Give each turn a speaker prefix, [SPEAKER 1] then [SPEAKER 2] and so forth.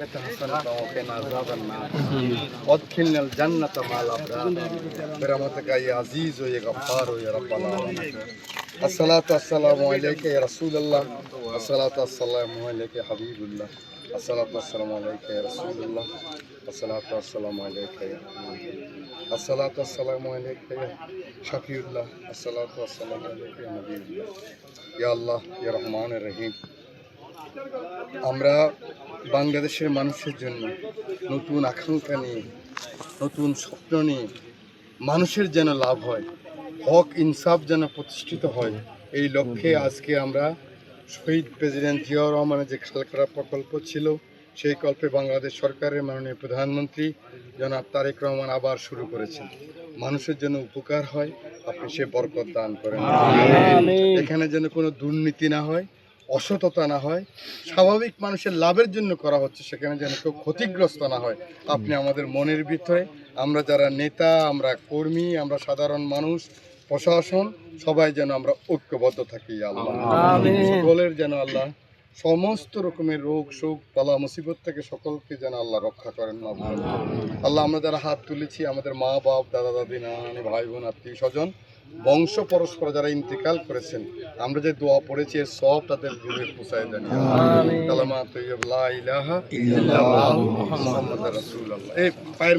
[SPEAKER 1] حسنة وقنا عذاب النار وادخلنا الجنة مع الأبرار برحمتك يا عزيز ويا غفار ويا رب العالمين. الصلاة والسلام عليك يا رسول الله، الصلاة والسلام عليك يا حبيب الله، الصلاة والسلام عليك يا رسول الله، الصلاة والسلام عليك يا حبيب الله، الصلاة والسلام عليك يا شفيع الله، الصلاة والسلام عليك يا نبي الله. يا الله يا رحمن الرحيم, আমরা বাংলাদেশের মানুষের জন্য নতুন আকাঙ্ক্ষা নিয়ে, নতুন স্বপ্ন নিয়ে, মানুষের যেন লাভ হয়, হক ইনসাফ যেন প্রতিষ্ঠিত হয়, এই লক্ষ্যে আজকে আমরা শহীদ প্রেসিডেন্ট জিয়াউর রহমানের যে খালকাটা প্রকল্প ছিল, সেই কল্পে বাংলাদেশ সরকারের মাননীয় প্রধানমন্ত্রী জনাব তারেক রহমান আবার শুরু করেছেন। মানুষের জন্য উপকার হয়, আপনি সে বরকত দান করেন। এখানে যেন কোনো দুর্নীতি না হয়, অসততা না হয়, স্বাভাবিক মানুষের লাভের জন্য করা হচ্ছে, সেখানে যেন কেউ ক্ষতিগ্রস্ত না হয়। আপনি আমাদের মনের ভিতরে, আমরা যারা নেতা, আমরা কর্মী, আমরা সাধারণ মানুষ, প্রশাসন, সবাই যেন আমরা ঐক্যবদ্ধ থাকি আল্লাহ। সকলের যেন আল্লাহ সমস্ত রকমের রোগ শোক বালা মুসিবত থেকে সকলকে যেন আল্লাহ রক্ষা করেন। আল্লাহ, আমরা যারা হাত তুলেছি, আমাদের মা বাপ, দাদা দাদি, নানা ভাই বোন, আত্মীয় স্বজন, বংশ পরস্পর যারা ইন্তেকাল করেছেন, আমরা যে দোয়া পড়েছি এর সব তাদের রূহে পৌঁছায় দেন। কালামা তাইয়্যিব লা ইলাহা ইল্লাল্লাহু মুহাম্মাদুর রাসূলুল্লাহ। এই পায়ের